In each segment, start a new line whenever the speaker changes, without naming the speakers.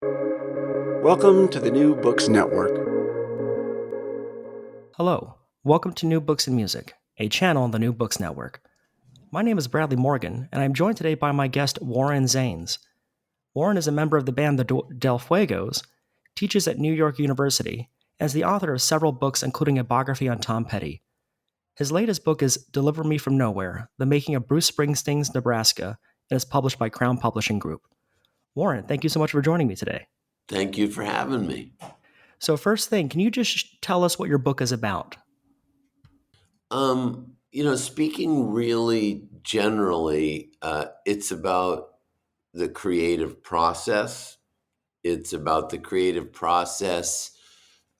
Welcome to the New Books Network.
Hello, welcome to New Books in Music, a channel on the New Books Network. My name is Bradley Morgan, and I'm joined today by my guest Warren Zanes. Warren is a member of the band the Del Fuegos, teaches at New York University, and is the author of several books, including a biography on Tom Petty. His latest book is Deliver Me from Nowhere, The Making of Bruce Springsteen's Nebraska, and is published by Crown Publishing Group. Warren, thank you so much for joining me today.
Thank you for having me.
So first thing, can you just tell us what your book is about?
Speaking really generally, it's about the creative process. It's about the creative process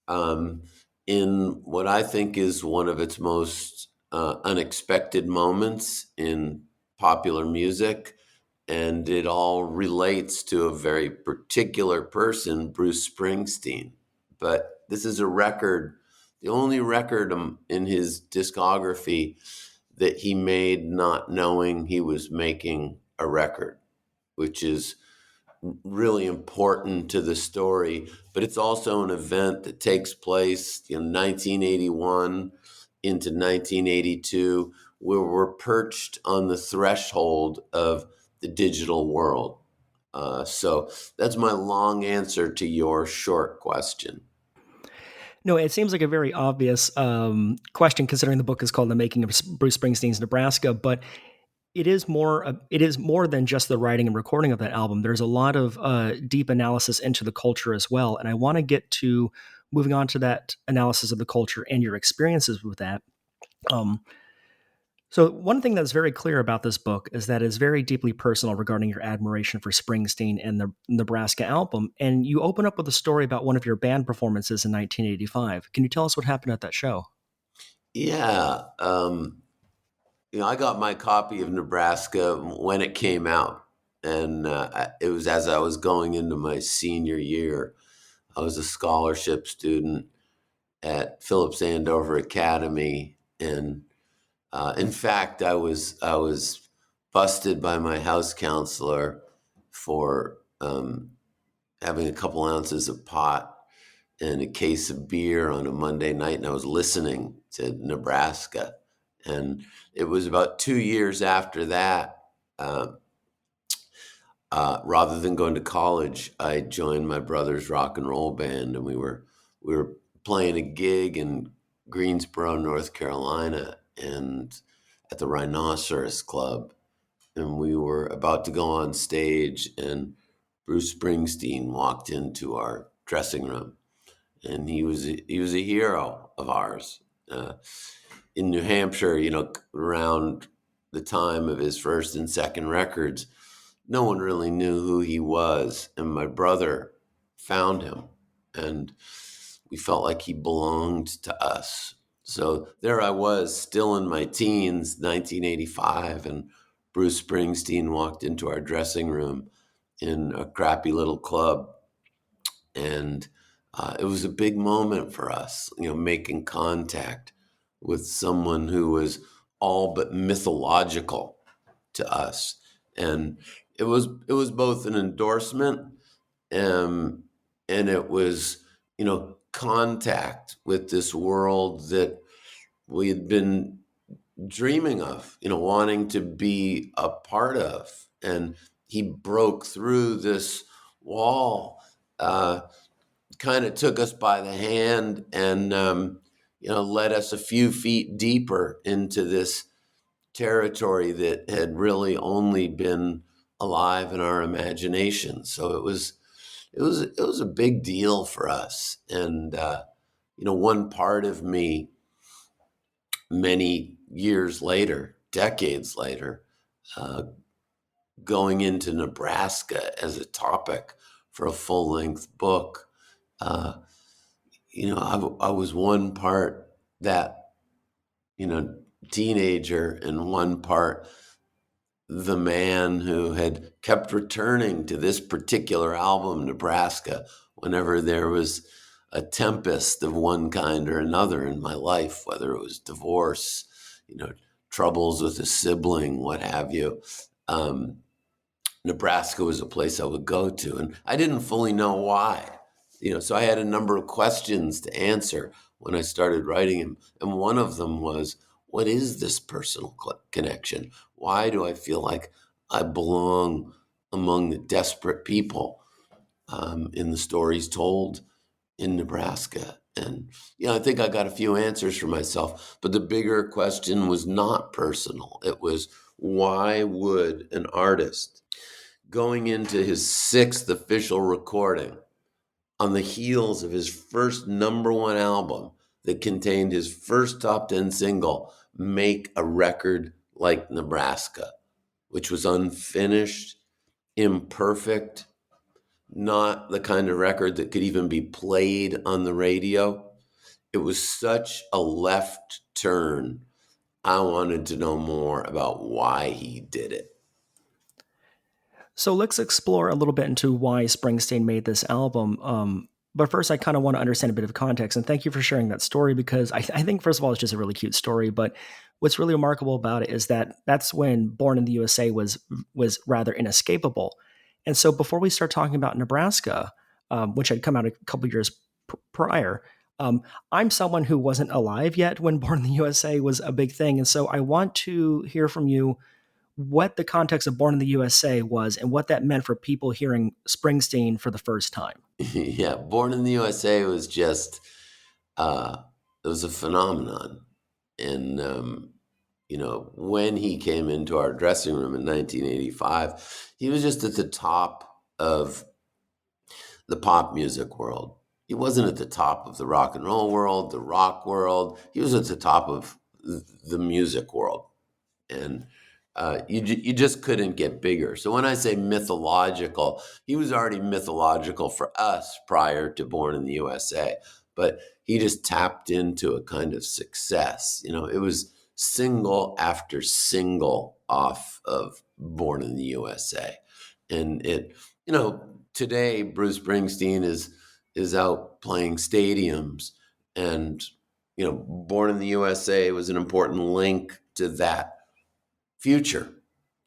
in what I think is one of its most unexpected moments in popular music. And it all relates to a very particular person, Bruce Springsteen. But this is a record, the only record in his discography that he made not knowing he was making a record, which is really important to the story. But it's also an event that takes place in 1981 into 1982, where we're perched on the threshold of the digital world. So that's my long answer to your short question.
No, it seems like a very obvious question, considering the book is called "The Making of Bruce Springsteen's Nebraska." But it is more than just the writing and recording of that album. There's a lot of deep analysis into the culture as well, and I want to get to moving on to that analysis of the culture and your experiences with that. So one thing that's very clear about this book is that it's very deeply personal regarding your admiration for Springsteen and the Nebraska album. And you open up with a story about one of your band performances in 1985. Can you tell us what happened at that show?
Yeah. I got my copy of Nebraska when it came out. And it was as I was going into my senior year. I was a scholarship student at Phillips Andover Academy. And in fact, I was busted by my house counselor for having a couple ounces of pot and a case of beer on a Monday night, and I was listening to Nebraska. And it was about 2 years after that, rather than going to college, I joined my brother's rock and roll band, and we were playing a gig in Greensboro, North Carolina, and at the Rhinoceros Club, and we were about to go on stage, and Bruce Springsteen walked into our dressing room, and he was a hero of ours. In New Hampshire, around the time of his first and second records, no one really knew who he was, and my brother found him, and we felt like he belonged to us. So there I was, still in my teens, 1985, and Bruce Springsteen walked into our dressing room in a crappy little club, and it was a big moment for us, making contact with someone who was all but mythological to us. And it was both an endorsement, and it was, contact with this world that we had been dreaming of, wanting to be a part of. And he broke through this wall, kind of took us by the hand and, led us a few feet deeper into this territory that had really only been alive in our imagination. So it was a big deal for us. And, one part of me many years later, decades later, going into Nebraska as a topic for a full-length book, I was one part that, teenager and one part the man who had kept returning to this particular album, Nebraska, whenever there was a tempest of one kind or another in my life, whether it was divorce, troubles with a sibling, what have you. Nebraska was a place I would go to, and I didn't fully know why. So I had a number of questions to answer when I started writing him, and one of them was, what is this personal connection? Why do I feel like I belong among the desperate people in the stories told in Nebraska? And I think I got a few answers for myself, but the bigger question was not personal. It was, why would an artist going into his 6th official recording on the heels of his first #1 album that contained his first top 10 single make a record like Nebraska, which was unfinished, imperfect, not the kind of record that could even be played on the radio? It was such a left turn. I wanted to know more about why he did it.
So let's explore a little bit into why Springsteen made this album. But first, I kind of want to understand a bit of context. And thank you for sharing that story, because I think, first of all, it's just a really cute story. But what's really remarkable about it is that that's when Born in the USA was rather inescapable. And so before we start talking about Nebraska, which had come out a couple years prior, I'm someone who wasn't alive yet when Born in the USA was a big thing. And so I want to hear from you what the context of Born in the USA was and what that meant for people hearing Springsteen for the first time.
Yeah, Born in the USA was just, it was a phenomenon. And, when he came into our dressing room in 1985, he was just at the top of the pop music world. He wasn't at the top of the rock and roll world, the rock world. He was at the top of the music world. And you just couldn't get bigger. So when I say mythological, he was already mythological for us prior to Born in the USA, but he just tapped into a kind of success. It was single after single off of Born in the USA. And today Bruce Springsteen is out playing stadiums, and Born in the USA was an important link to that future.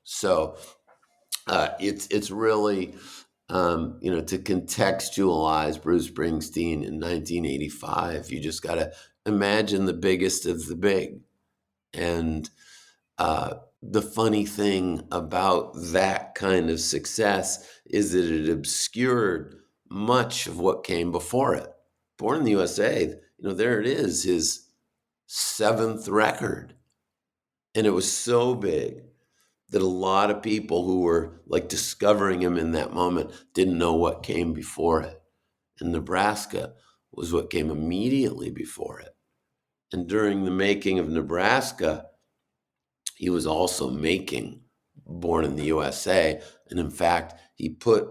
So it's really to contextualize Bruce Springsteen in 1985, you just got to imagine the biggest of the big. And the funny thing about that kind of success is that it obscured much of what came before it. Born in the USA, there it is, his 7th record. And it was so big that a lot of people who were like discovering him in that moment didn't know what came before it. And Nebraska was what came immediately before it. And during the making of Nebraska, he was also making Born in the USA. And in fact, he put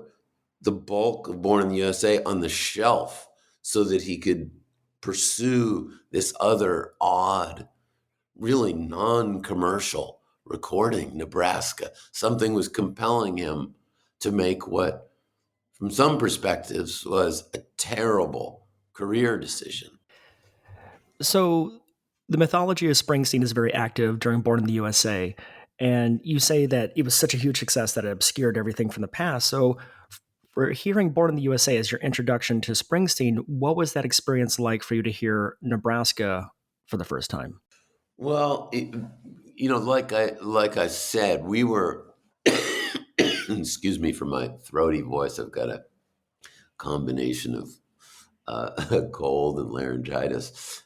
the bulk of Born in the USA on the shelf so that he could pursue this other odd, really non-commercial recording, Nebraska. Something was compelling him to make what, from some perspectives, was a terrible career decision.
So the mythology of Springsteen is very active during Born in the USA. And you say that it was such a huge success that it obscured everything from the past. So for hearing Born in the USA as your introduction to Springsteen, what was that experience like for you to hear Nebraska for the first time?
Well, like I said, we were, excuse me for my throaty voice. I've got a combination of a cold and laryngitis.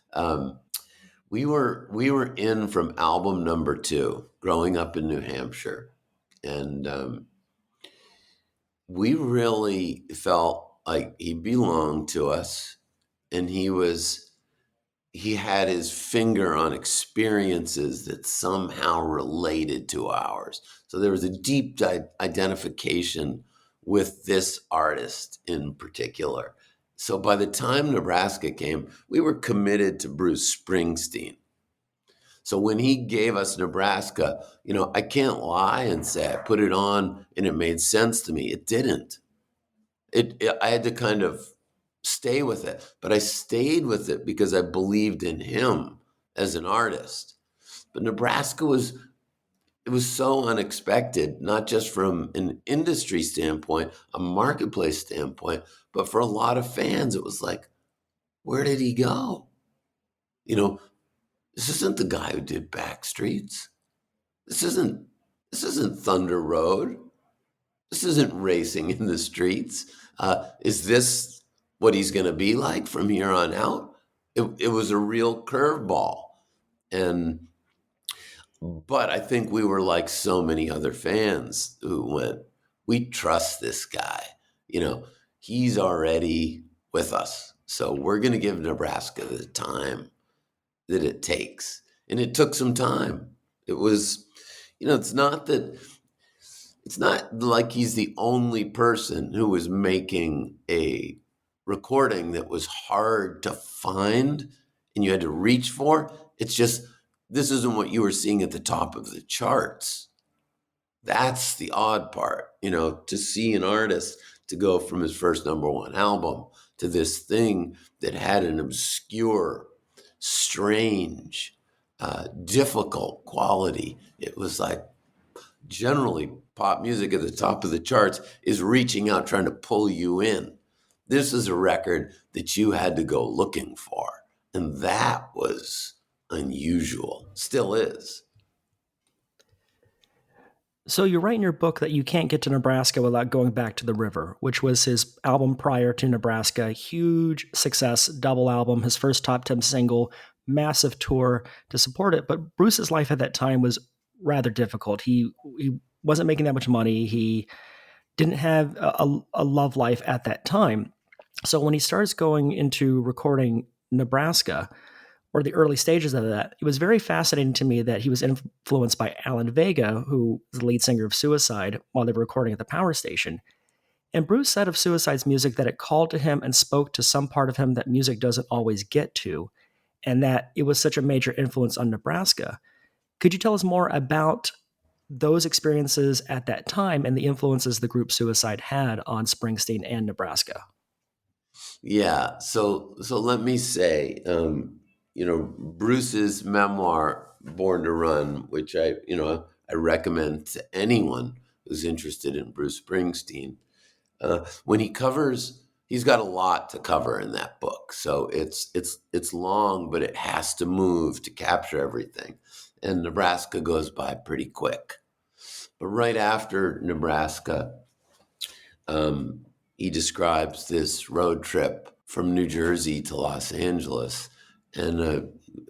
We were in from album #2, growing up in New Hampshire, and we really felt like he belonged to us, and he had his finger on experiences that somehow related to ours. So there was a deep identification with this artist in particular. So by the time Nebraska came, we were committed to Bruce Springsteen. So when he gave us Nebraska, I can't lie and say I put it on and it made sense to me. It didn't. I had to kind of stay with it, but I stayed with it because I believed in him as an artist. But Nebraska was it was so unexpected, not just from an industry standpoint, a marketplace standpoint, but for a lot of fans, it was like, where did he go? You know, this isn't the guy who did Backstreets. This isn't Thunder Road. This isn't Racing in the Streets. Is this what he's going to be like from here on out? It was a real curveball. But I think we were like so many other fans who went, we trust this guy. He's already with us. So we're going to give Nebraska the time that it takes. And it took some time. It was, it's not like he's the only person who was making a recording that was hard to find and you had to reach for. It's just, this isn't what you were seeing at the top of the charts. That's the odd part, to see an artist to go from his first number one album to this thing that had an obscure, strange, difficult quality. It was like, generally pop music at the top of the charts is reaching out, trying to pull you in. This is a record that you had to go looking for. And that was unusual. Still is.
So you write in your book that you can't get to Nebraska without going back to the river, which was his album prior to Nebraska. Huge success, double album, his first top 10 single, massive tour to support it. But Bruce's life at that time was rather difficult. He wasn't making that much money. He didn't have a love life at that time. So when he starts going into recording Nebraska, or the early stages of that, it was very fascinating to me that he was influenced by Alan Vega, who was the lead singer of Suicide, while they were recording at the power station. And Bruce said of Suicide's music that it called to him and spoke to some part of him that music doesn't always get to, and that it was such a major influence on Nebraska. Could you tell us more about those experiences at that time and the influences the group Suicide had on Springsteen and Nebraska?
Yeah, so let me say, Bruce's memoir, Born to Run, which I recommend to anyone who's interested in Bruce Springsteen. When he's got a lot to cover in that book. So it's long, but it has to move to capture everything. And Nebraska goes by pretty quick. But right after Nebraska, he describes this road trip from New Jersey to Los Angeles and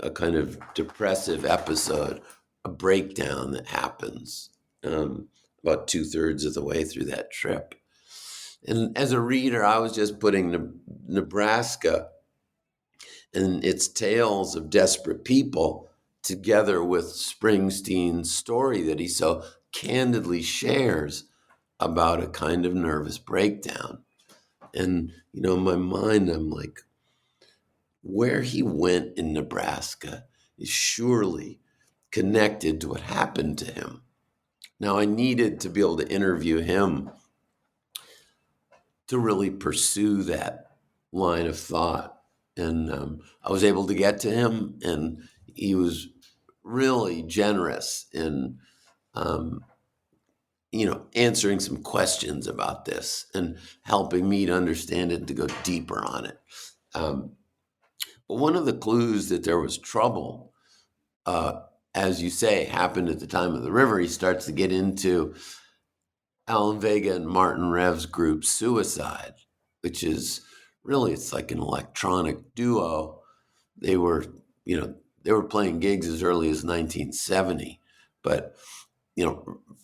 a kind of depressive episode, a breakdown that happens about 2/3 of the way through that trip. And as a reader, I was just putting Nebraska and its tales of desperate people together with Springsteen's story that he so candidly shares about a kind of nervous breakdown. And, in my mind, I'm like, where he went in Nebraska is surely connected to what happened to him. Now, I needed to be able to interview him to really pursue that line of thought. And I was able to get to him, and he was really generous in answering some questions about this and helping me to understand it and to go deeper on it. But one of the clues that there was trouble, as you say, happened at the time of the river. He starts to get into Alan Vega and Martin Rev's group Suicide, which is really, it's like an electronic duo. They were playing gigs as early as 1970. But,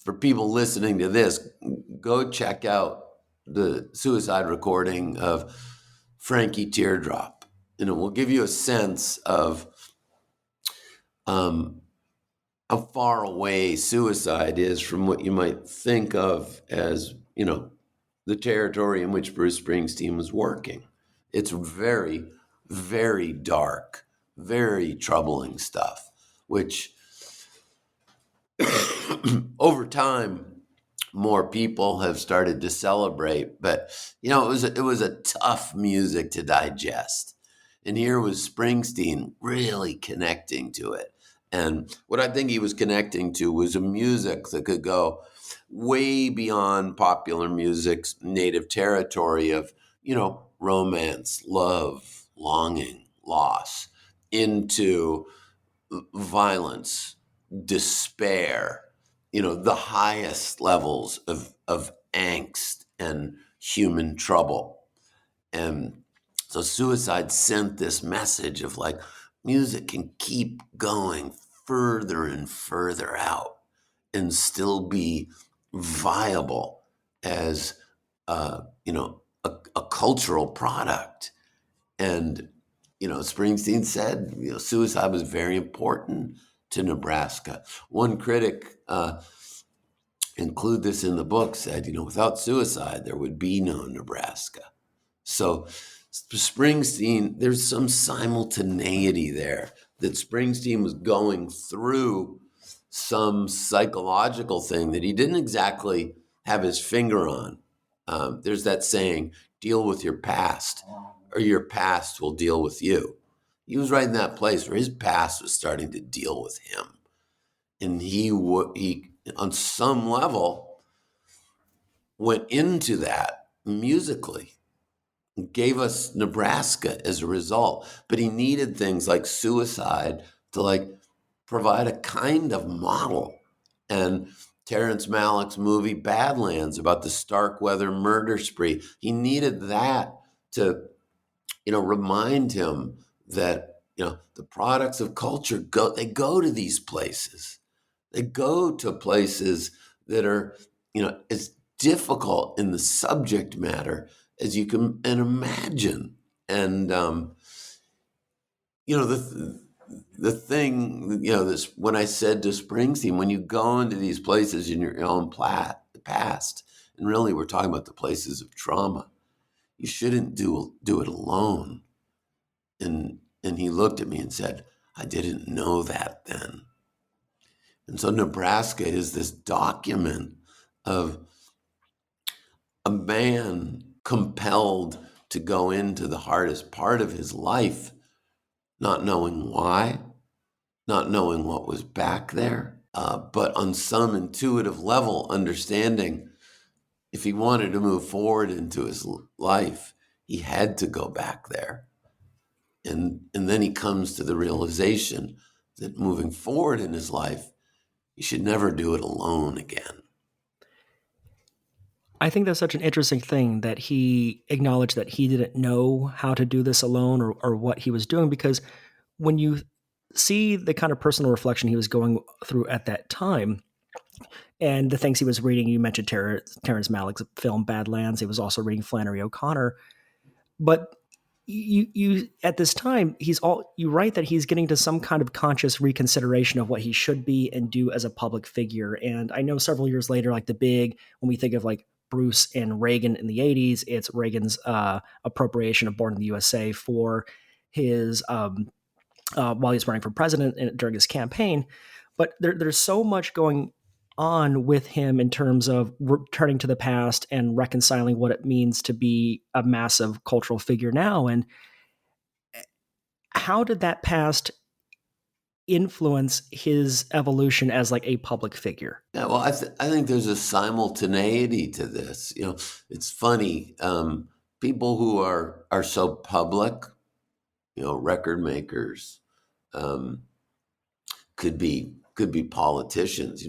for people listening to this, go check out the Suicide recording of Frankie Teardrop. And it will give you a sense of how far away Suicide is from what you might think of as, the territory in which Bruce Springsteen was working. It's very, very dark, very troubling stuff, which over time, more people have started to celebrate. But, it was a tough music to digest. And here was Springsteen really connecting to it And what I think he was connecting to was a music that could go way beyond popular music's native territory of, romance, love, longing, loss, into violence, despair, the highest levels of angst and human trouble. And so Suicide sent this message of like, music can keep going further and further out and still be viable as, a cultural product. And, Springsteen said, suicide was very important to Nebraska. One critic, include this in the book, said, without suicide, there would be no Nebraska. So Springsteen, there's some simultaneity there that Springsteen was going through some psychological thing that he didn't exactly have his finger on. There's that saying, deal with your past or your past will deal with you. He was right in that place where his past was starting to deal with him. And he on some level, went into that musically. Gave us Nebraska as a result, but he needed things like suicide to like provide a kind of model. And Terrence Malick's movie Badlands about the Starkweather murder spree, he needed that to, remind him that, the products of culture go to these places. They go to places that are, as difficult in the subject matter as you can imagine. And, the thing, this, when I said to Springsteen, when you go into these places in your own past, and really we're talking about the places of trauma, you shouldn't do it alone. And he looked at me and said, I didn't know that then. And so Nebraska is this document of a man compelled to go into the hardest part of his life, not knowing why, not knowing what was back there, but on some intuitive level, understanding if he wanted to move forward into his life, he had to go back there. And then he comes to the realization that moving forward in his life, he should never do it alone again.
I think that's such an interesting thing that he acknowledged that he didn't know how to do this alone or what he was doing, because when you see the kind of personal reflection he was going through at that time and the things he was reading, you mentioned Terrence Malick's film Badlands. He was also reading Flannery O'Connor. But you at this time, you write that he's getting to some kind of conscious reconsideration of what he should be and do as a public figure. And I know several years later, like when we think of like Bruce and Reagan in the 80s, it's Reagan's appropriation of Born in the U.S.A. for his while he's running for president and during his campaign. But there's so much going on with him in terms of returning to the past and reconciling what it means to be a massive cultural figure now. And how did that past influence his evolution as like a public figure?
Yeah, well, I think there's a simultaneity to this. It's funny. People who are so public, record makers, could be politicians.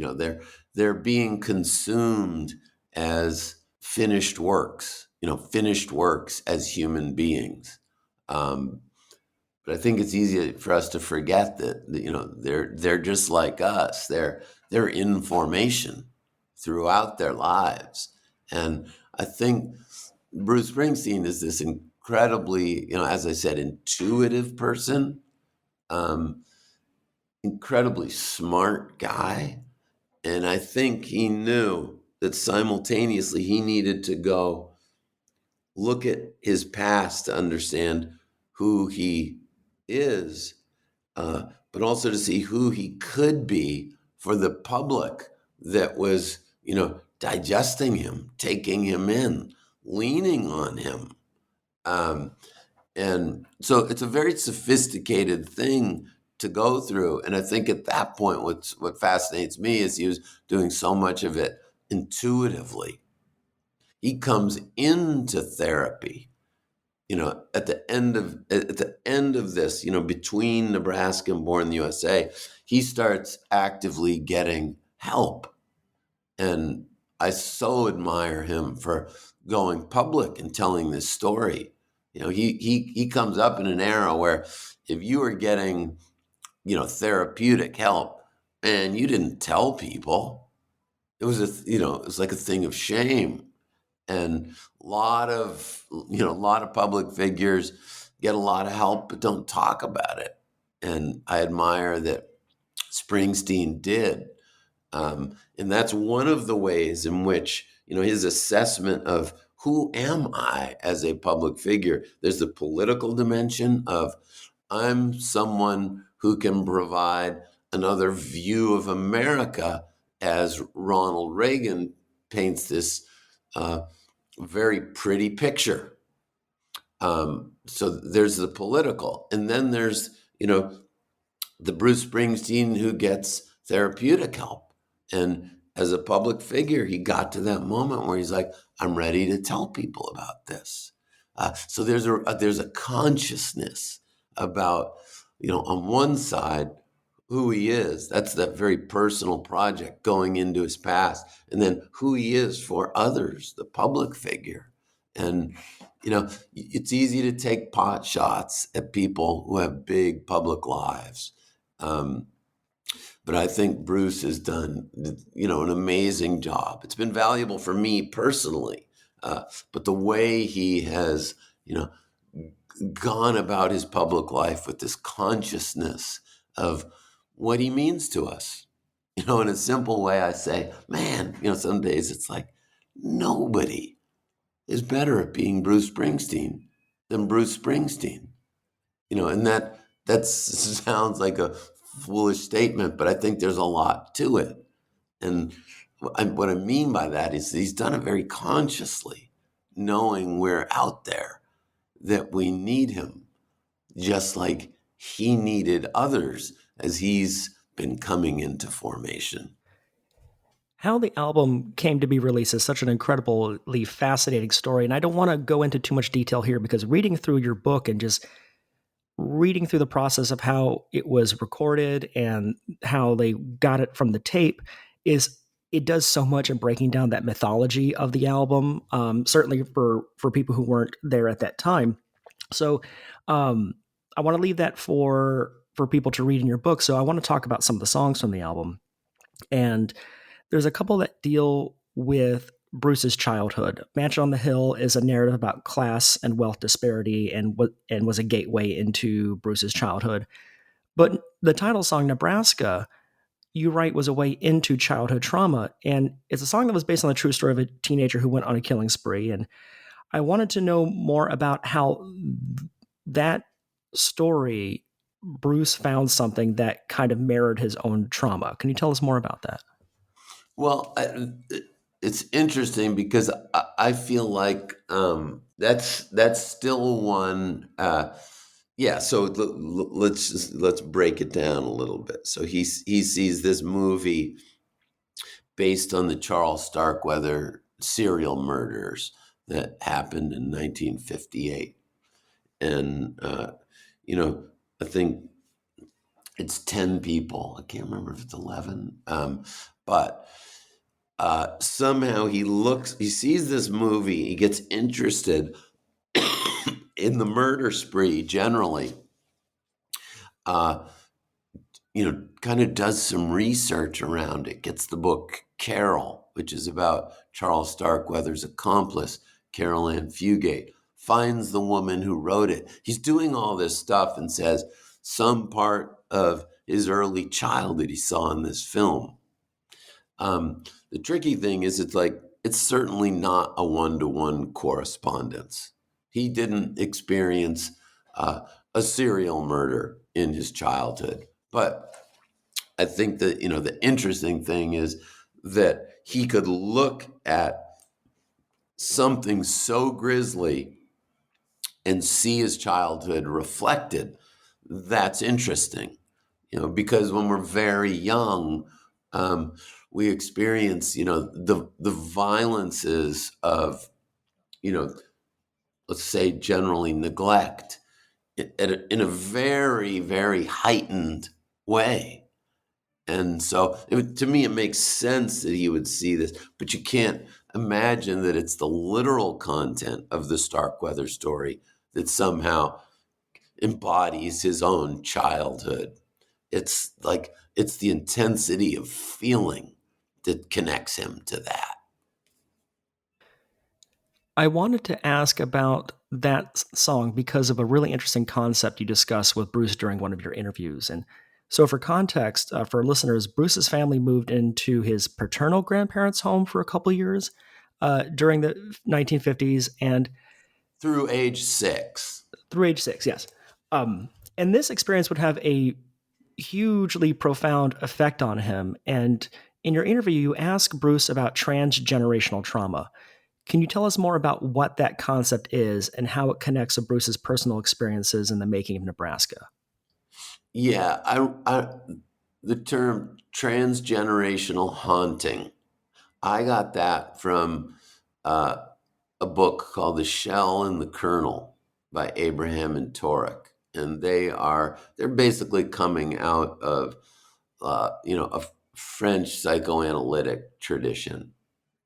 They're being consumed as finished works. Finished works as human beings. But I think it's easy for us to forget that they're just like us. They're in formation throughout their lives, and I think Bruce Springsteen is this incredibly, as I said, intuitive person, incredibly smart guy, and I think he knew that simultaneously he needed to go look at his past to understand who he is, but also to see who he could be for the public that was, digesting him, taking him in, leaning on him. And so it's a very sophisticated thing to go through. And I think at that point, what fascinates me is he was doing so much of it intuitively. He comes into therapy, at the end of this, between Nebraska and Born in the USA, he starts actively getting help. And I so admire him for going public and telling this story. He comes up in an era where if you were getting, therapeutic help and you didn't tell people, it was it was like a thing of shame. And a lot of public figures get a lot of help, but don't talk about it. And I admire that Springsteen did. And that's one of the ways in which, his assessment of who am I as a public figure. There's the political dimension of I'm someone who can provide another view of America, as Ronald Reagan paints this very pretty picture. So there's the political, and then there's, the Bruce Springsteen who gets therapeutic help. And as a public figure, he got to that moment where he's like, I'm ready to tell people about this. So there's a consciousness about, on one side, who he is. That's that very personal project going into his past, and then who he is for others, the public figure. And, it's easy to take pot shots at people who have big public lives. But I think Bruce has done, an amazing job. It's been valuable for me personally. But the way he has, gone about his public life with this consciousness of what he means to us. In a simple way, I say, man, some days it's like nobody is better at being Bruce Springsteen than Bruce Springsteen. And that sounds like a foolish statement, but I think there's a lot to it. And what I mean by that is he's done it very consciously, knowing we're out there, that we need him, just like he needed others as he's been coming into formation.
How the album came to be released is such an incredibly fascinating story, and I don't want to go into too much detail here because reading through your book and just reading through the process of how it was recorded and how they got it from the tape it does so much in breaking down that mythology of the album, certainly for people who weren't there at that time. So I want to leave that for people to read in your book. So I want to talk about some of the songs from the album. And there's a couple that deal with Bruce's childhood. Mansion on the Hill is a narrative about class and wealth disparity and was a gateway into Bruce's childhood. But the title song, Nebraska, you write was a way into childhood trauma. And it's a song that was based on the true story of a teenager who went on a killing spree. And I wanted to know more about how that story, Bruce found something that kind of mirrored his own trauma. Can you tell us more about that?
Well, it's interesting because I feel like that's still one. So let's break it down a little bit. So he sees this movie based on the Charles Starkweather serial murders that happened in 1958, and I think it's 10 people. I can't remember if it's 11, but. Somehow he sees this movie, he gets interested in the murder spree generally, kind of does some research around it, gets the book Carol, which is about Charles Starkweather's accomplice, Carol Ann Fugate, finds the woman who wrote it. He's doing all this stuff and says some part of his early childhood he saw in this film. The tricky thing is it's certainly not a one-to-one correspondence. He didn't experience a serial murder in his childhood. But I think that, the interesting thing is that he could look at something so grisly and see his childhood reflected. That's interesting. because when we're very young, we experience, the violences of, let's say generally neglect in a very, very heightened way. And so to me, it makes sense that he would see this, but you can't imagine that it's the literal content of the Starkweather story that somehow embodies his own childhood. It's the intensity of feeling that connects him to that.
I wanted to ask about that song because of a really interesting concept you discussed with Bruce during one of your interviews. And so, for context, for listeners, Bruce's family moved into his paternal grandparents' home for a couple years during the 1950s and
Through age 6.
through age 6, yes. And this experience would have a hugely profound effect on him. And in your interview, you ask Bruce about transgenerational trauma. Can you tell us more about what that concept is and how it connects to Bruce's personal experiences in the making of Nebraska?
Yeah, the term transgenerational haunting, I got that from a book called The Shell and the Kernel by Abraham and Torek. And they're basically coming out of, a French psychoanalytic tradition.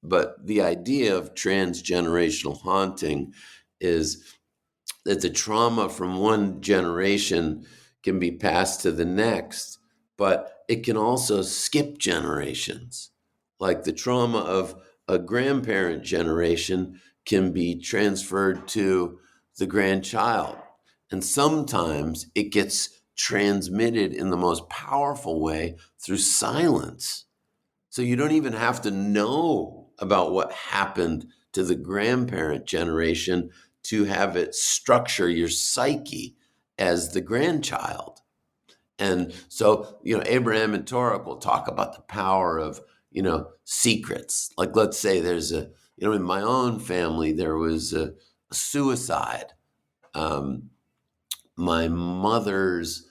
But the idea of transgenerational haunting is that the trauma from one generation can be passed to the next, but it can also skip generations. Like the trauma of a grandparent generation can be transferred to the grandchild. And sometimes it gets transmitted in the most powerful way through silence. So you don't even have to know about what happened to the grandparent generation to have it structure your psyche as the grandchild. And so, Abraham and Torek will talk about the power of, secrets. Like, let's say there's in my own family, there was a suicide. My mother's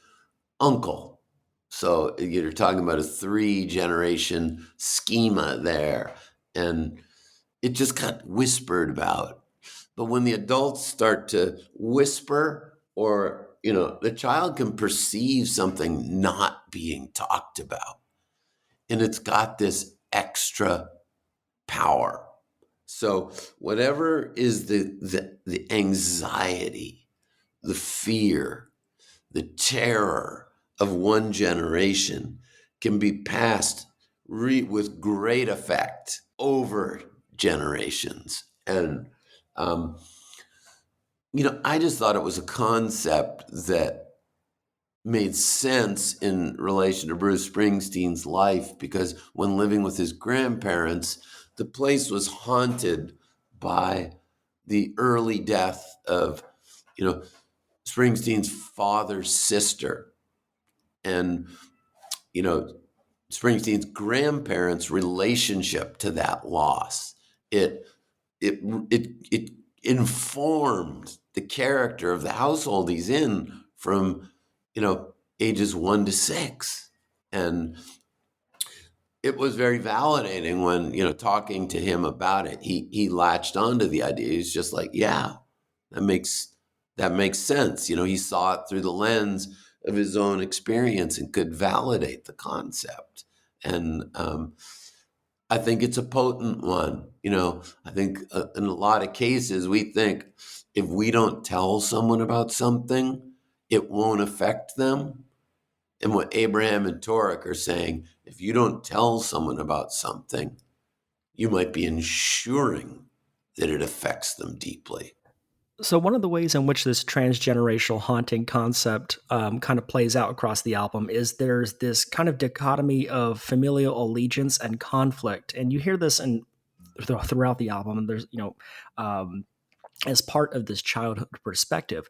uncle. So you're talking about a 3-generation schema there. And it just got whispered about. But when the adults start to whisper, or, the child can perceive something not being talked about. And it's got this extra power. So whatever is the anxiety, the fear, the terror of one generation can be passed with great effect over generations. And, I just thought it was a concept that made sense in relation to Bruce Springsteen's life, because when living with his grandparents, the place was haunted by the early death of, Springsteen's father's sister. And, Springsteen's grandparents' relationship to that loss. It informed the character of the household he's in from, ages 1 to 6. And it was very validating when, talking to him about it, he latched onto the idea. He's just like, yeah, that makes sense. He saw it through the lens of his own experience and could validate the concept. And I think it's a potent one. I think in a lot of cases, we think if we don't tell someone about something, it won't affect them. And what Abraham and Torek are saying, if you don't tell someone about something, you might be ensuring that it affects them deeply.
So one of the ways in which this transgenerational haunting concept kind of plays out across the album is there's this kind of dichotomy of familial allegiance and conflict, and you hear this throughout the album. And there's as part of this childhood perspective.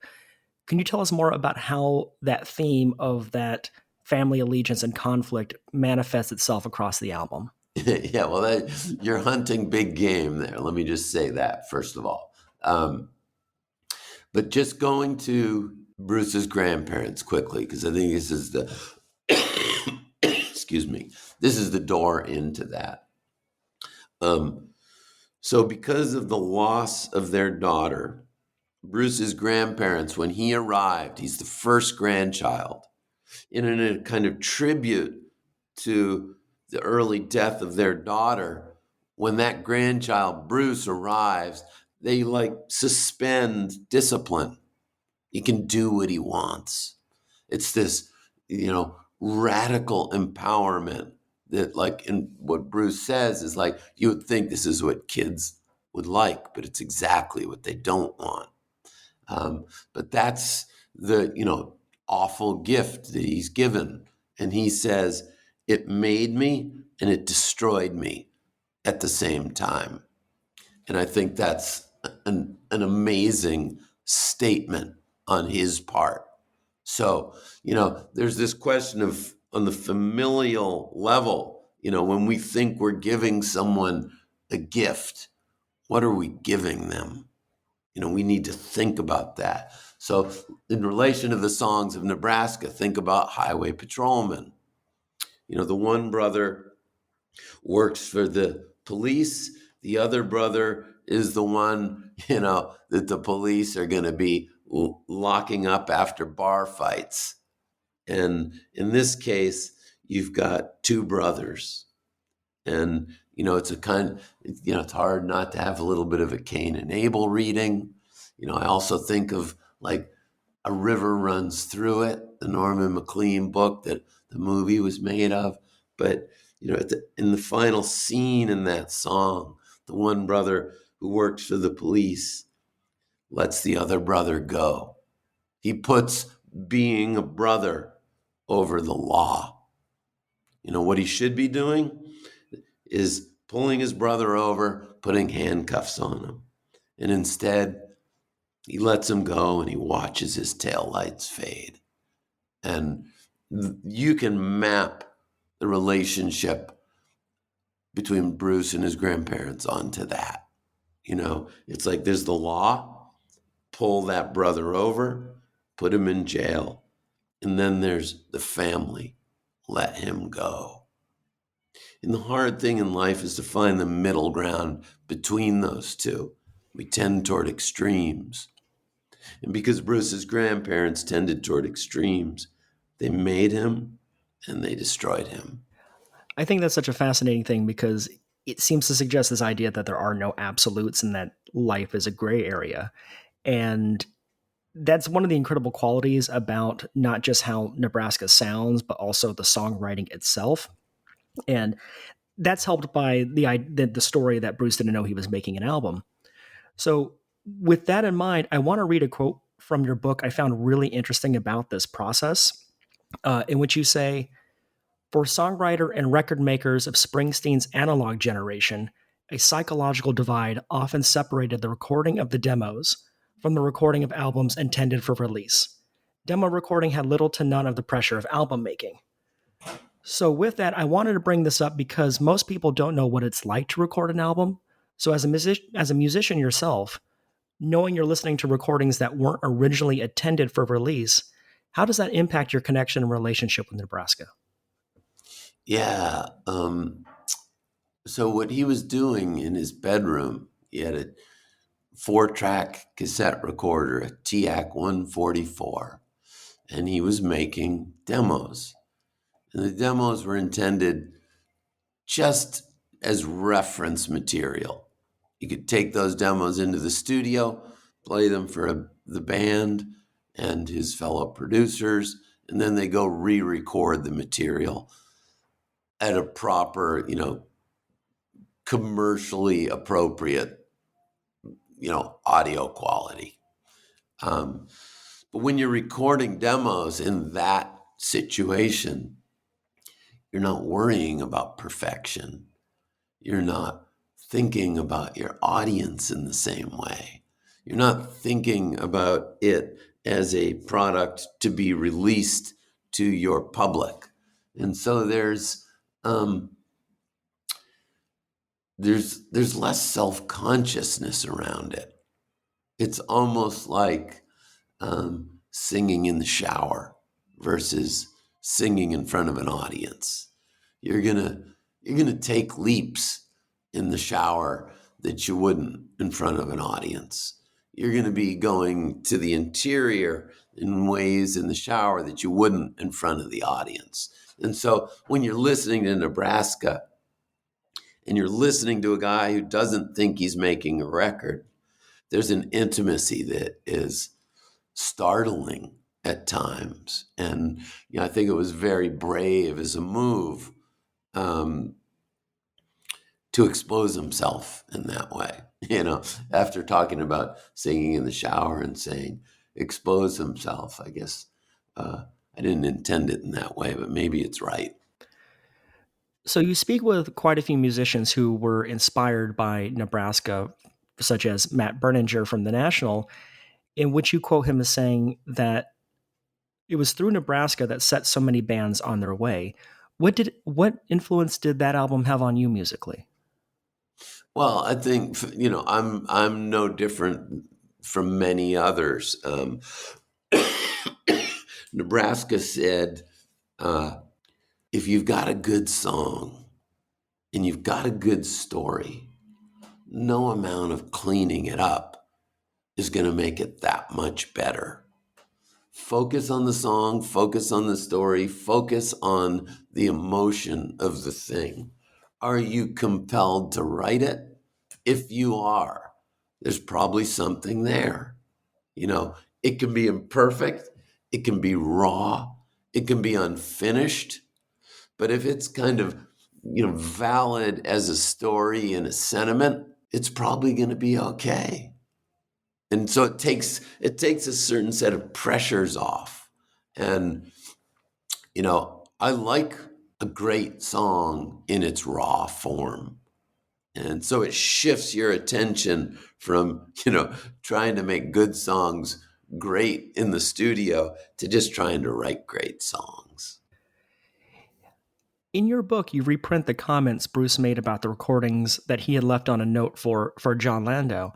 Can you tell us more about how that theme of that family allegiance and conflict manifests itself across the album?
Yeah, well, you're hunting big game there. Let me just say that first of all. But just going to Bruce's grandparents quickly, because I think this is the excuse me. This is the door into that. So because of the loss of their daughter, Bruce's grandparents, when he arrived, he's the first grandchild, in a kind of tribute to the early death of their daughter. When that grandchild, Bruce, arrives, they suspend discipline. He can do what he wants. It's this, radical empowerment that, in what Bruce says is you would think this is what kids would like, but it's exactly what they don't want. But that's the, awful gift that he's given. And he says, it made me and it destroyed me at the same time. And I think that's an amazing statement on his part. So, there's this question of, on the familial level, when we think we're giving someone a gift, what are we giving them? We need to think about that. So in relation to the songs of Nebraska, think about Highway Patrolman. The one brother works for the police. The other brother is the one, that the police are going to be locking up after bar fights. And in this case, you've got two brothers. And, it's it's hard not to have a little bit of a Cain and Abel reading. I also think of A River Runs Through It, the Norman MacLean book that the movie was made of. But, in the final scene in that song, the one brother who works for the police lets the other brother go. He puts being a brother over the law. What he should be doing is pulling his brother over, putting handcuffs on him. And instead, he lets him go and he watches his taillights fade. And you can map the relationship between Bruce and his grandparents onto that. It's there's the law, pull that brother over, put him in jail. And then there's the family, let him go. And the hard thing in life is to find the middle ground between those two. We tend toward extremes. And because Bruce's grandparents tended toward extremes, they made him and they destroyed him.
I think that's such a fascinating thing because it seems to suggest this idea that there are no absolutes and that life is a gray area. And that's one of the incredible qualities about not just how Nebraska sounds, but also the songwriting itself. And that's helped by the story that Bruce didn't know he was making an album. So with that in mind, I want to read a quote from your book I found really interesting about this process, in which you say, for songwriter and record makers of Springsteen's analog generation, a psychological divide often separated the recording of the demos from the recording of albums intended for release. Demo recording had little to none of the pressure of album making. So with that, I wanted to bring this up because most people don't know what it's like to record an album. So as a musician yourself, knowing you're listening to recordings that weren't originally intended for release, how does that impact your connection and relationship with Nebraska?
Yeah. So what he was doing in his bedroom, he had a 4-track cassette recorder, a TAC 144, and he was making demos. And the demos were intended just as reference material. You could take those demos into the studio, play them for the band and his fellow producers, and then they go re-record the material at a proper, commercially appropriate, audio quality. But when you're recording demos in that situation, you're not worrying about perfection. You're not thinking about your audience in the same way. You're not thinking about it as a product to be released to your public. And so there's less self-consciousness around it. It's almost like singing in the shower versus singing in front of an audience. You're gonna take leaps in the shower that you wouldn't in front of an audience. You're going to be going to the interior in ways in the shower that you wouldn't in front of the audience. And so when you're listening to Nebraska and you're listening to a guy who doesn't think he's making a record, there's an intimacy that is startling at times. And I think it was very brave as a move to expose himself in that way. After talking about singing in the shower and saying expose himself, I guess I didn't intend it in that way, but maybe it's right.
So you speak with quite a few musicians who were inspired by Nebraska, such as Matt Berninger from The National, in which you quote him as saying that it was through Nebraska that set so many bands on their way. What influence did that album have on you musically?
Well, I think I'm no different from many others. Nebraska said, if you've got a good song and you've got a good story, no amount of cleaning it up is going to make it that much better. Focus on the song, focus on the story, focus on the emotion of the thing. Are you compelled to write it? If you are, there's probably something there. It can be imperfect, it can be raw, it can be unfinished, but if it's kind of, valid as a story and a sentiment, it's probably going to be okay. And so it takes a certain set of pressures off. And, I like a great song in its raw form. And so it shifts your attention from, trying to make good songs great in the studio to just trying to write great songs.
In your book, you reprint the comments Bruce made about the recordings that he had left on a note for John Landau.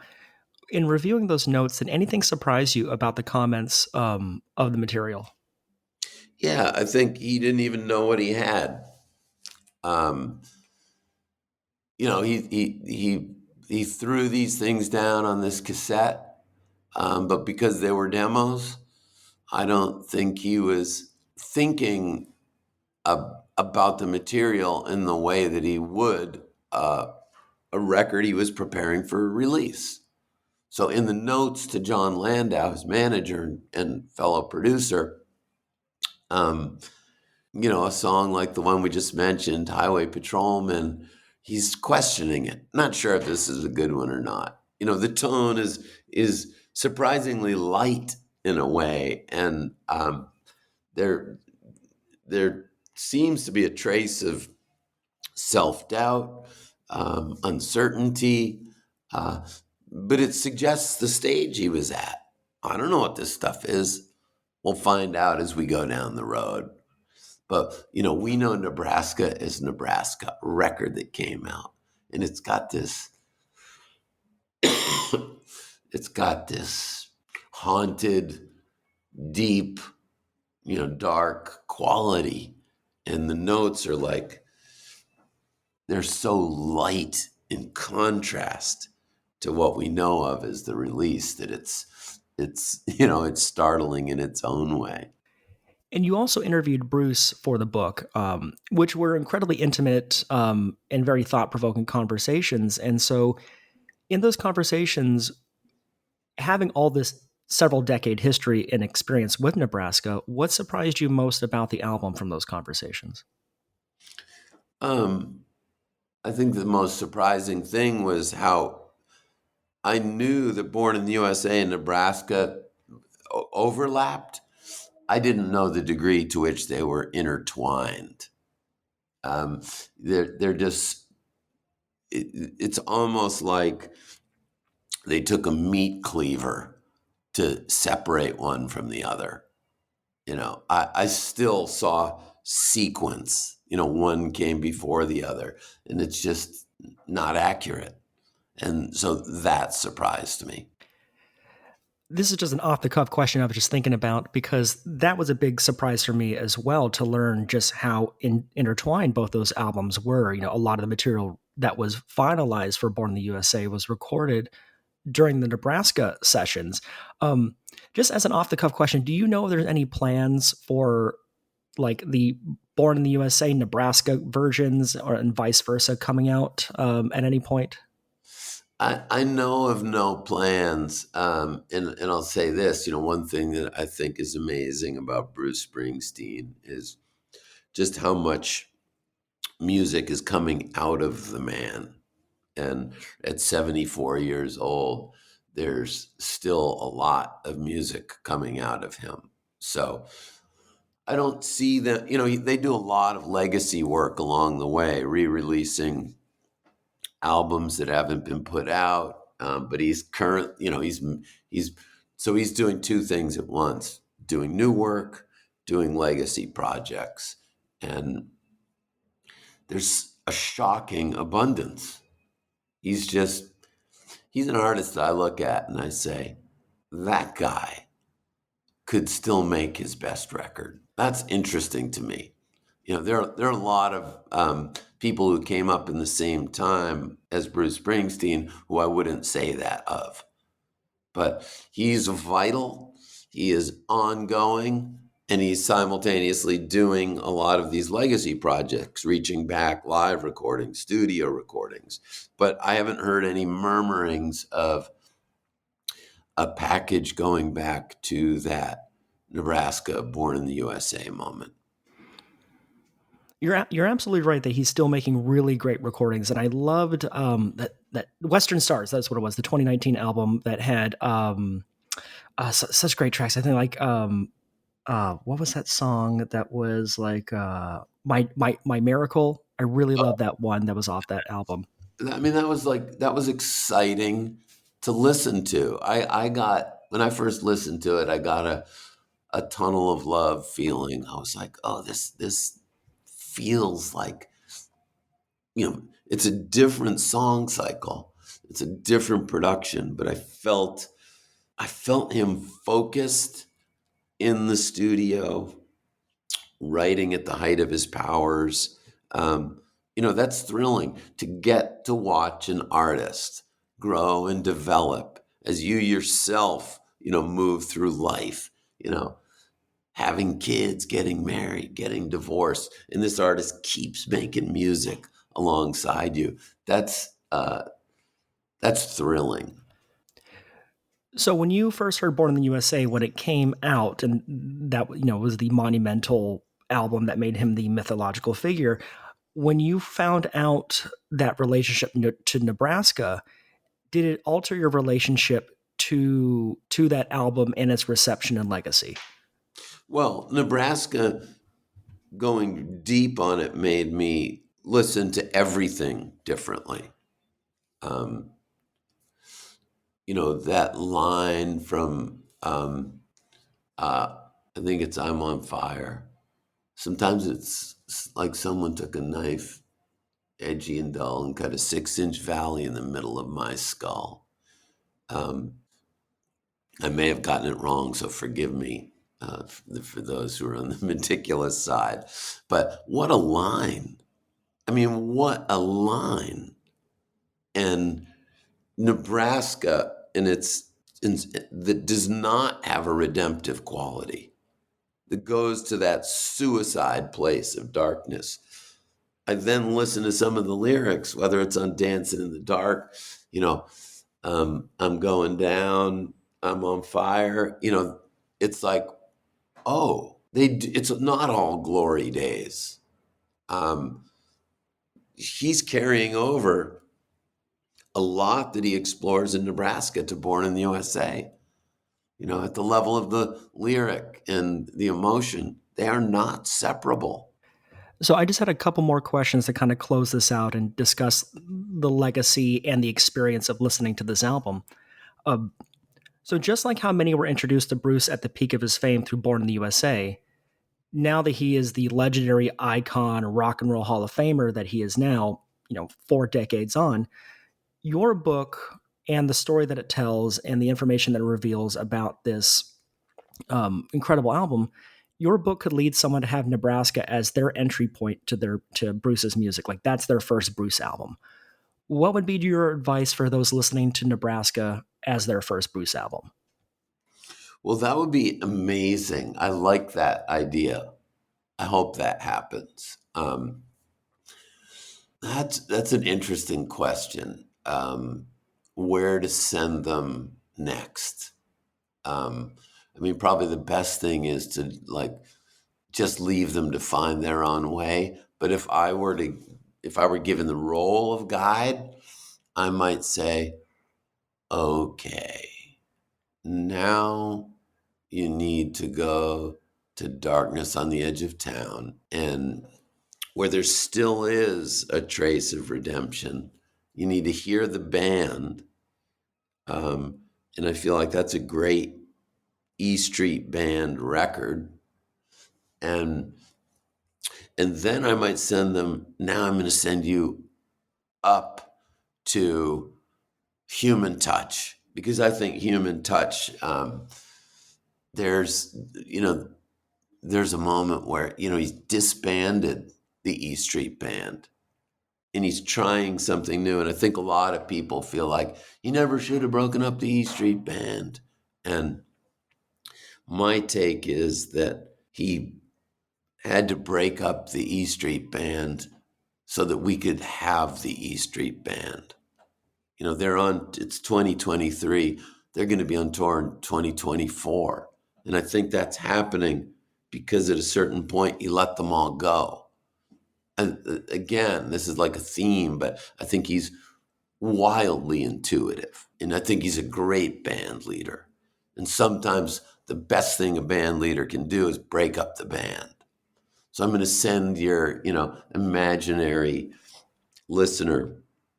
In reviewing those notes, did anything surprise you about the comments of the material?
Yeah, I think he didn't even know what he had. He threw these things down on this cassette, but because they were demos, I don't think he was thinking about the material in the way that he would a record he was preparing for release. So in the notes to John Landau, his manager and fellow producer, a song like the one we just mentioned, Highway Patrolman, he's questioning it. Not sure if this is a good one or not. The tone is surprisingly light in a way, and there seems to be a trace of self-doubt, uncertainty, but it suggests the stage he was at. I don't know what this stuff is. We'll find out as we go down the road. But, we know Nebraska is Nebraska, a record that came out. And it's got this haunted, deep, dark quality. And the notes are like, they're so light in contrast to what we know of as the release that it's startling in its own way.
And you also interviewed Bruce for the book, which were incredibly intimate and very thought-provoking conversations. And so in those conversations, having all this several decade history and experience with Nebraska, what surprised you most about the album from those conversations?
I think the most surprising thing was how I knew that Born in the U.S.A. and Nebraska overlapped. I didn't know the degree to which they were intertwined. They're just, it's almost like they took a meat cleaver to separate one from the other. I still saw sequence, one came before the other, and it's just not accurate. And so that surprised me.
This is just an off the cuff question I was just thinking about, because that was a big surprise for me as well, to learn just how intertwined both those albums were. You know, a lot of the material that was finalized for Born in the USA was recorded during the Nebraska sessions. Um, just as an off the cuff question, do you know if there's any plans for like the Born in the USA Nebraska versions, or and vice versa, coming out at any point?
I know of no plans, and I'll say this. One thing that I think is amazing about Bruce Springsteen is just how much music is coming out of the man. And at 74 years old, there's still a lot of music coming out of him. So I don't see that. They do a lot of legacy work along the way, re-releasing albums that haven't been put out. But he's current. He's doing two things at once: doing new work, doing legacy projects, and there's a shocking abundance. He's an artist that I look at and I say, that guy could still make his best record. That's interesting to me. There are a lot of people who came up in the same time as Bruce Springsteen who I wouldn't say that of. But he's vital, he is ongoing, and he's simultaneously doing a lot of these legacy projects, reaching back, live recordings, studio recordings. But I haven't heard any murmurings of a package going back to that Nebraska Born in the USA moment.
You're absolutely right that he's still making really great recordings, and I loved that Western Stars. That's what it was, the 2019 album that had such great tracks. I think what was that song that was like my miracle? I really love that one that was off that album.
I mean, that was exciting to listen to. I got, when I first listened to it, I got a tunnel of love feeling. I was like, oh, this feels like, it's a different song cycle. It's a different production, but I felt him focused in the studio, writing at the height of his powers. That's thrilling to get to watch an artist grow and develop as you yourself, move through life, having kids, getting married, getting divorced, and this artist keeps making music alongside you. That's thrilling.
So when you first heard Born in the USA, when it came out, and that was the monumental album that made him the mythological figure, when you found out that relationship to Nebraska, did it alter your relationship to that album and its reception and legacy?
Well, Nebraska, going deep on it, made me listen to everything differently. That line from, I think it's I'm on Fire. Sometimes it's like someone took a knife, edgy and dull, and cut a 6-inch valley in the middle of my skull. I may have gotten it wrong, so forgive me for those who are on the meticulous side. But what a line. I mean, what a line. And Nebraska, that does not have a redemptive quality, that goes to that suicide place of darkness. I then listen to some of the lyrics, whether it's on Dancing in the Dark, I'm going down, I'm on fire. It's like, oh, it's not all glory days. He's carrying over a lot that he explores in Nebraska to Born in the USA. At the level of the lyric and the emotion, they are not separable.
So I just had a couple more questions to kind of close this out and discuss the legacy and the experience of listening to this album. So just like how many were introduced to Bruce at the peak of his fame through Born in the USA, now that he is the legendary icon, rock and roll Hall of Famer that he is now, 4 decades on, your book and the story that it tells and the information that it reveals about this incredible album, your book could lead someone to have Nebraska as their entry point to Bruce's music. Like that's their first Bruce album. What would be your advice for those listening to Nebraska as their first Bruce album?
Well, that would be amazing. I like that idea. I hope that happens. That's an interesting question. Where to send them next? I mean, probably the best thing is to just leave them to find their own way. But if I were given the role of guide, I might say, okay, now you need to go to Darkness on the Edge of Town, and where there still is a trace of redemption, you need to hear the band. And I feel like that's a great E Street Band record. And then I might send them, now I'm going to send you up to Human Touch, because I think Human Touch, there's a moment where, he's disbanded the E Street Band and he's trying something new. And I think a lot of people feel like he never should have broken up the E Street Band. And my take is that he had to break up the E Street Band so that we could have the E Street Band. It's 2023. They're going to be on tour in 2024. And I think that's happening because at a certain point, he let them all go. And again, this is like a theme, but I think he's wildly intuitive. And I think he's a great band leader. And sometimes the best thing a band leader can do is break up the band. So I'm going to send your, imaginary listener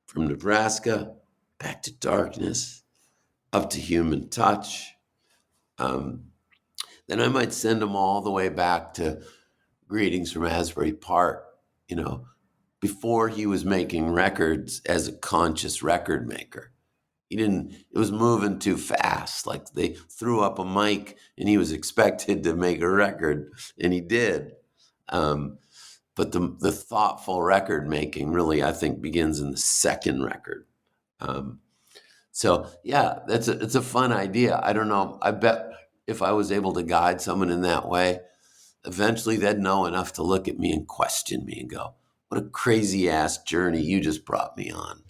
from Nebraska back to Darkness, up to Human Touch. Then I might send them all the way back to Greetings from Asbury Park, before he was making records as a conscious record maker. It was moving too fast. Like they threw up a mic and he was expected to make a record, and he did. But the thoughtful record making really, I think, begins in the second record. So yeah, it's a fun idea. I don't know. I bet if I was able to guide someone in that way, eventually they'd know enough to look at me and question me and go, what a crazy ass journey you just brought me on.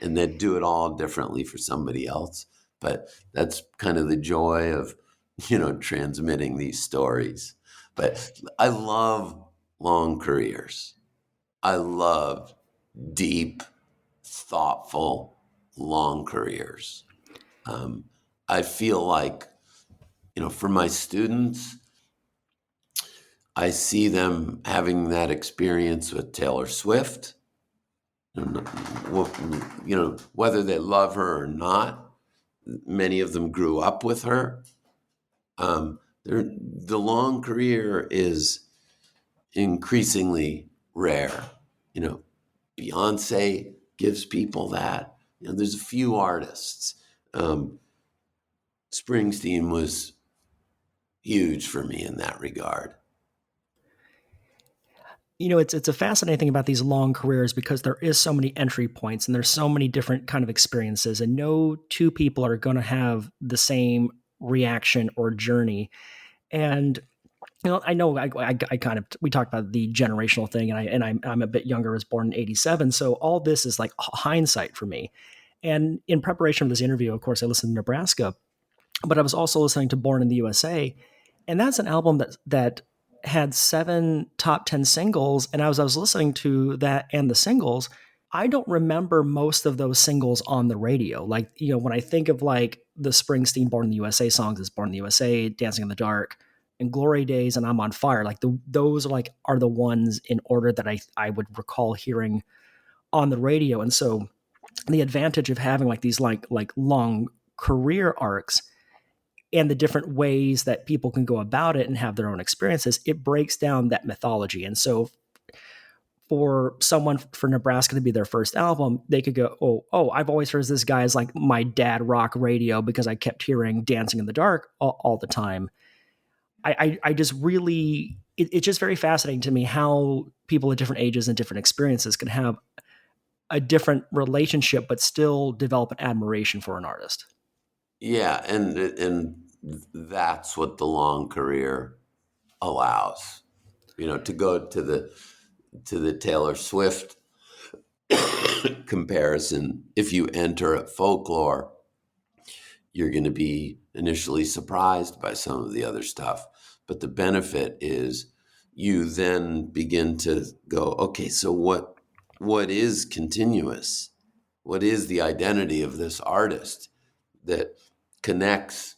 And they'd do it all differently for somebody else. But that's kind of the joy of, transmitting these stories. But I love long careers. I love deep, thoughtful, long careers. I feel like, for my students, I see them having that experience with Taylor Swift. Whether they love her or not, many of them grew up with her. The long career is increasingly rare. Beyonce gives people that. There's a few artists. Springsteen was huge for me in that regard.
It's a fascinating thing about these long careers because there is so many entry points and there's so many different kind of experiences, and no two people are going to have the same reaction or journey. And I know we talked about the generational thing, and I'm a bit younger. I was born in '87, so all this is like hindsight for me. And in preparation for this interview, of course, I listened to Nebraska, but I was also listening to Born in the USA, and that's an album that had 7 top 10 singles. And as I was listening to that and the singles, I don't remember most of those singles on the radio. Like, when I think of like the Springsteen Born in the USA songs, it's Born in the USA, Dancing in the Dark, and Glory Days, and I'm on Fire. Like those are the ones in order that I would recall hearing on the radio. And so the advantage of having like these like long career arcs and the different ways that people can go about it and have their own experiences, it breaks down that mythology. And so for someone for Nebraska to be their first album, they could go, oh, I've always heard this guy is like my dad rock radio because I kept hearing Dancing in the Dark all the time. I just really, it's just very fascinating to me how people at different ages and different experiences can have a different relationship, but still develop an admiration for an artist.
Yeah, and that's what the long career allows. To go to the Taylor Swift comparison. If you enter at folklore, you're going to be initially surprised by some of the other stuff, but the benefit is you then begin to go, okay, so what is continuous? What is the identity of this artist that connects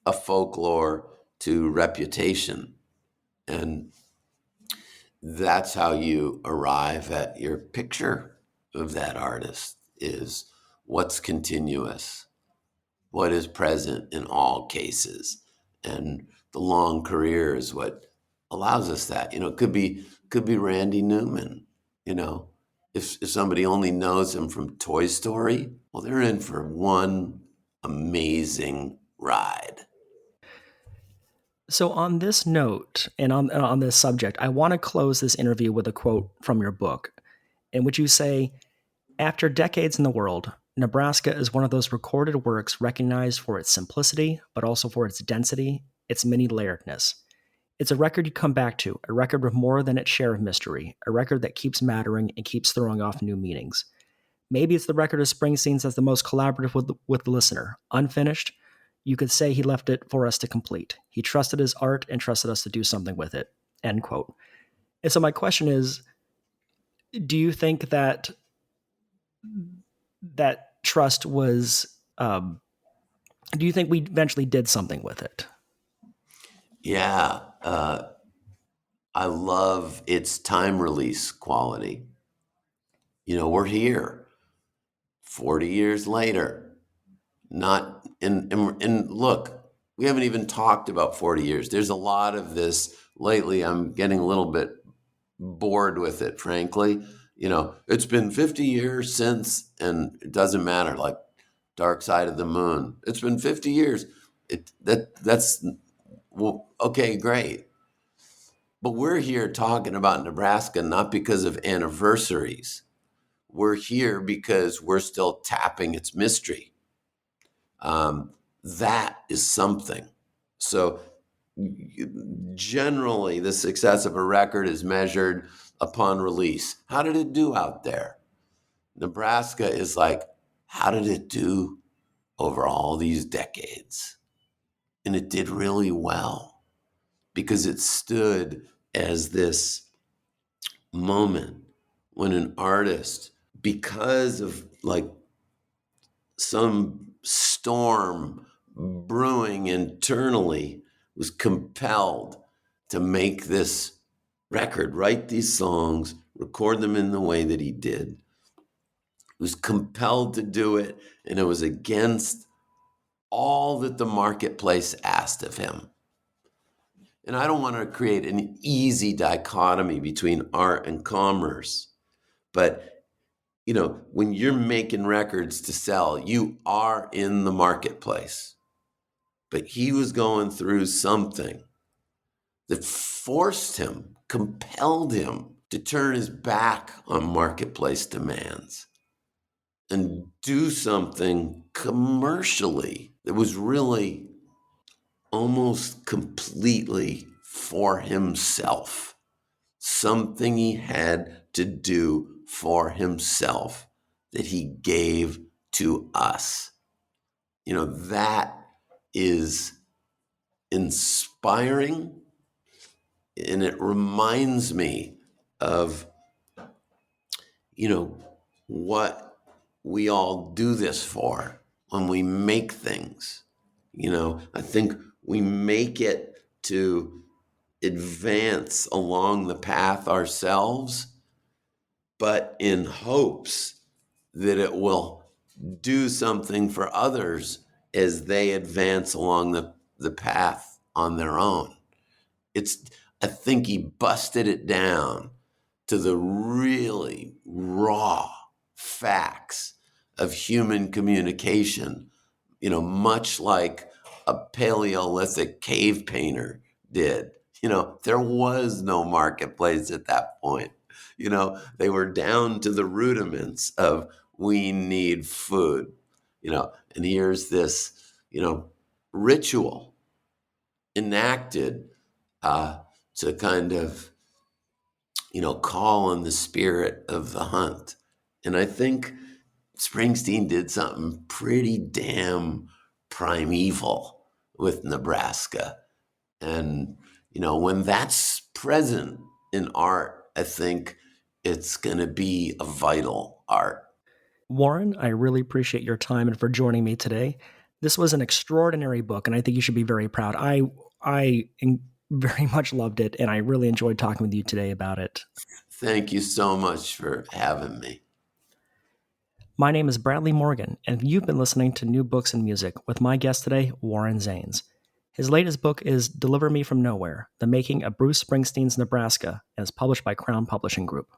a folklore to reputation? And that's how you arrive at your picture of that artist, is what's continuous, what is present in all cases. And the long career is what allows us that. It could be Randy Newman. If somebody only knows him from Toy Story, well, they're in for one amazing ride.
So on this note, and on this subject, I want to close this interview with a quote from your book, in which you say, "After decades in the world, Nebraska is one of those recorded works recognized for its simplicity, but also for its density, its many-layeredness. It's a record you come back to, a record with more than its share of mystery, a record that keeps mattering and keeps throwing off new meanings. Maybe it's the record of Springsteen's that's the most collaborative with the listener. Unfinished, you could say he left it for us to complete. He trusted his art and trusted us to do something with it." End quote. And so my question is, do you think that trust was, do you think we eventually did something with it?
Yeah. I love its time release quality. We're here 40 years later. And look, we haven't even talked about 40 years. There's a lot of this lately. I'm getting a little bit bored with it, frankly. It's been 50 years since, and it doesn't matter, like Dark Side of the Moon. It's been 50 years. That's well, okay, great. But we're here talking about Nebraska not because of anniversaries. We're here because we're still tapping its mystery. That is something. So generally, the success of a record is measured upon release. How did it do out there? Nebraska is like, how did it do over all these decades? And it did really well because it stood as this moment when an artist, because of like some storm brewing internally, was compelled to make this record, write these songs, record them in the way that he did. He was compelled to do it, and it was against all that the marketplace asked of him. And I don't want to create an easy dichotomy between art and commerce, but when you're making records to sell, you are in the marketplace. But he was going through something that forced him, compelled him to turn his back on marketplace demands and do something commercially that was really almost completely for himself. Something he had to do for himself that he gave to us. That is inspiring, and it reminds me of, what we all do this for when we make things. I think we make it to advance along the path ourselves, but in hopes that it will do something for others as they advance along the path on their own. I think he busted it down to the really raw facts of human communication, much like a Paleolithic cave painter did. There was no marketplace at that point. They were down to the rudiments of we need food, and here's this, ritual enacted to kind of, call on the spirit of the hunt. And I think Springsteen did something pretty damn primeval with Nebraska. And, when that's present in art, I think it's going to be a vital art.
Warren, I really appreciate your time and for joining me today. This was an extraordinary book, and I think you should be very proud. I very much loved it, and I really enjoyed talking with you today about it.
Thank you so much for having me.
My name is Bradley Morgan, and you've been listening to New Books in Music with my guest today, Warren Zanes. His latest book is Deliver Me from Nowhere, The Making of Bruce Springsteen's Nebraska, and is published by Crown Publishing Group.